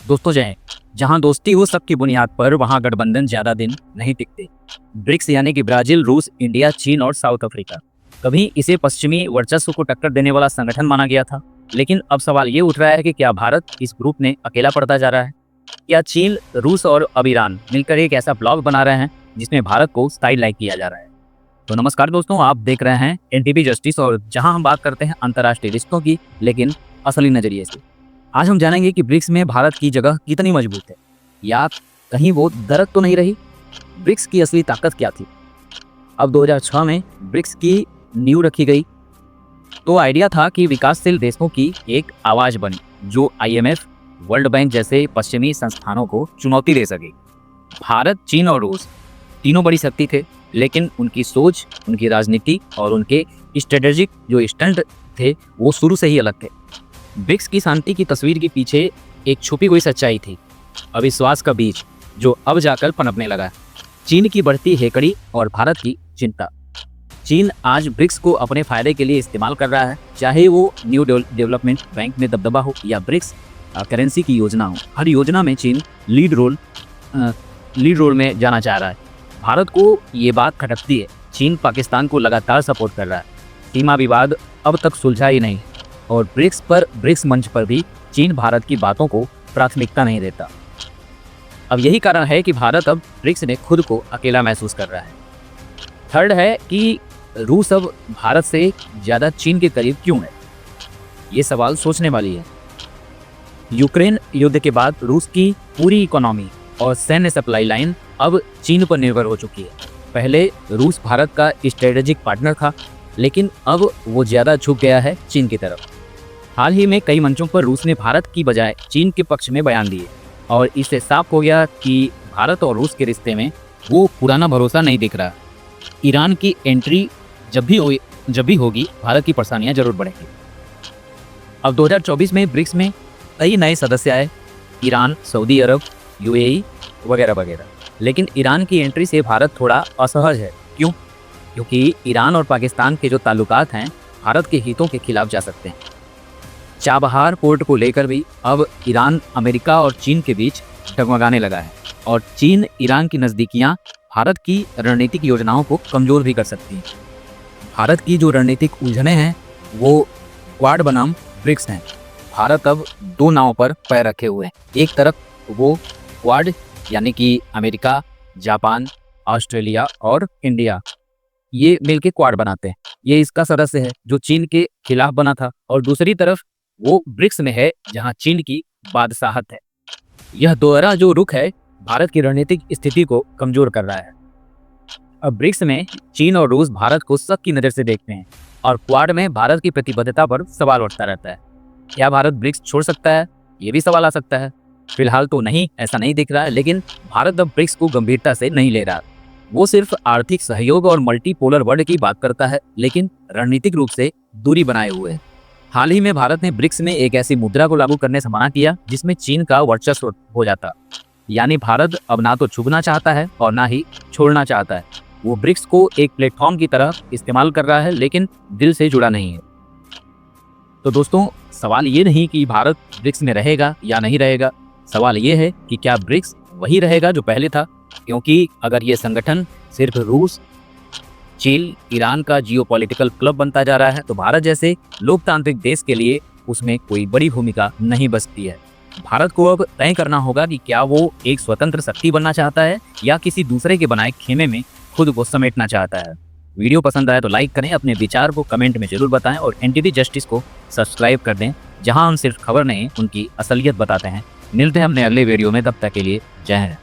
दोस्तों जय, जहां दोस्ती हो सबकी बुनियाद पर वहां गठबंधन ज्यादा दिन नहीं टिकते। ब्रिक्स यानी कि ब्राजील, रूस, इंडिया, चीन और साउथ अफ्रीका। कभी इसे पश्चिमी वर्चस्व को टक्कर देने वाला संगठन माना गया था, लेकिन अब सवाल ये उठ रहा है कि क्या भारत इस ग्रुप में अकेला पड़ता जा रहा है? क्या चीन, रूस और अब ईरान मिलकर एक ऐसा ब्लॉक बना रहे हैं जिसमें भारत को साइडलाइन किया जा रहा है? तो नमस्कार दोस्तों, आप देख रहे हैं एनटीवी जस्टिस और जहां हम बात करते हैं अंतर्राष्ट्रीय रिश्तों की, लेकिन असली नजरिए से। आज हम जानेंगे कि ब्रिक्स में भारत की जगह कितनी मजबूत है, या कहीं वो दरक तो नहीं रही। ब्रिक्स की असली ताकत क्या थी? अब 2006 में ब्रिक्स की नींव रखी गई तो आइडिया था कि विकासशील देशों की एक आवाज बनी जो आईएमएफ, वर्ल्ड बैंक जैसे पश्चिमी संस्थानों को चुनौती दे सके। भारत, चीन और रूस तीनों बड़ी शक्ति थे, लेकिन उनकी सोच, उनकी राजनीति और उनके स्ट्रेटेजिक जो स्टैंड थे वो शुरू से ही अलग थे। ब्रिक्स की शांति की तस्वीर के पीछे एक छुपी हुई सच्चाई थी, अविश्वास का बीज जो अब जाकर पनपने लगा। चीन की बढ़ती हेकड़ी और भारत की चिंता। चीन आज ब्रिक्स को अपने फायदे के लिए इस्तेमाल कर रहा है, चाहे वो न्यू डेवलपमेंट बैंक में दबदबा हो या ब्रिक्स करेंसी की योजना हो। हर योजना में चीन लीड रोल में जाना चाह रहा है। भारत को ये बात खटकती है। चीन पाकिस्तान को लगातार सपोर्ट कर रहा है, सीमा विवाद अब तक सुलझा ही नहीं, और ब्रिक्स मंच पर भी चीन भारत की बातों को प्राथमिकता नहीं देता। अब यही कारण है कि भारत अब ब्रिक्स में खुद को अकेला महसूस कर रहा है। थर्ड है कि रूस अब भारत से ज़्यादा चीन के करीब क्यों है? ये सवाल सोचने वाली है। यूक्रेन युद्ध के बाद रूस की पूरी इकोनॉमी और सैन्य सप्लाई लाइन अब चीन पर निर्भर हो चुकी है। पहले रूस भारत का स्ट्रेटेजिक पार्टनर था, लेकिन अब वो ज़्यादा झुक गया है चीन की तरफ। हाल ही में कई मंचों पर रूस ने भारत की बजाय चीन के पक्ष में बयान दिए, और इससे साफ हो गया कि भारत और रूस के रिश्ते में वो पुराना भरोसा नहीं दिख रहा। ईरान की एंट्री जब भी होगी, भारत की परेशानियां जरूर बढ़ेंगी। अब 2024 में ब्रिक्स में कई नए सदस्य आए, ईरान, सऊदी अरब, यूएई वगैरह वगैरह। लेकिन ईरान की एंट्री से भारत थोड़ा असहज है। क्यों? क्योंकि ईरान और पाकिस्तान के जो ताल्लुकात हैं भारत के हितों के खिलाफ जा सकते हैं। चाबहार पोर्ट को लेकर भी अब ईरान, अमेरिका और चीन के बीच डगमगाने लगा है, और चीन ईरान की नज़दीकियां भारत की रणनीतिक योजनाओं को कमज़ोर भी कर सकती हैं। भारत की जो रणनीतिक उलझनें हैं वो क्वाड बनाम ब्रिक्स हैं। भारत अब दो नावों पर पैर रखे हुए हैं। एक तरफ वो क्वाड यानी कि अमेरिका, जापान, ऑस्ट्रेलिया और इंडिया, ये मिलके क्वाड बनाते हैं। ये इसका सदस्य है जो चीन के खिलाफ बना था, और दूसरी तरफ वो ब्रिक्स में है जहां चीन की बादशाहत है। यह दोहरा जो रुख है भारत की रणनीतिक स्थिति को कमजोर कर रहा है। अब ब्रिक्स में चीन और रूस भारत को शक की नज़र से देखते हैं, और क्वाड में भारत की प्रतिबद्धता पर सवाल उठता रहता है। क्या भारत ब्रिक्स छोड़ सकता है? ये भी सवाल आ सकता है। फिलहाल तो नहीं, ऐसा नहीं दिख रहा है, लेकिन भारत अब ब्रिक्स को गंभीरता से नहीं ले रहा। वो सिर्फ आर्थिक सहयोग और मल्टीपोलर वर्ल्ड की बात करता है, लेकिन रणनीतिक रूप से दूरी बनाए हुए है। हाल ही में भारत ने ब्रिक्स में एक ऐसी मुद्रा को लागू करने से मना किया जिसमें चीन का वर्चस्व हो जाता। यानी भारत अब ना तो छुपना चाहता है और ना ही छोड़ना चाहता है। वो ब्रिक्स को एक प्लेटफॉर्म की तरह इस्तेमाल कर रहा है, लेकिन दिल से जुड़ा नहीं है। तो दोस्तों, सवाल ये नहीं कि भारत ब्रिक्स में रहेगा या नहीं रहेगा, सवाल ये है कि क्या ब्रिक्स वही रहेगा जो पहले था? क्योंकि अगर ये संगठन सिर्फ रूस, चीन, ईरान का जियोपॉलिटिकल क्लब बनता जा रहा है, तो भारत जैसे लोकतांत्रिक देश के लिए उसमें कोई बड़ी भूमिका नहीं बचती है। भारत को अब तय करना होगा कि क्या वो एक स्वतंत्र शक्ति बनना चाहता है या किसी दूसरे के बनाए खेमे में खुद को समेटना चाहता है। वीडियो पसंद आए तो लाइक करें, अपने विचार को कमेंट में जरूर बताएं, और एनटीवी जस्टिस को सब्सक्राइब कर दें, जहां हम सिर्फ खबर नहीं उनकी असलियत बताते हैं। मिलते हैं अपने अगले वीडियो में, तब तक के लिए जय हिंद।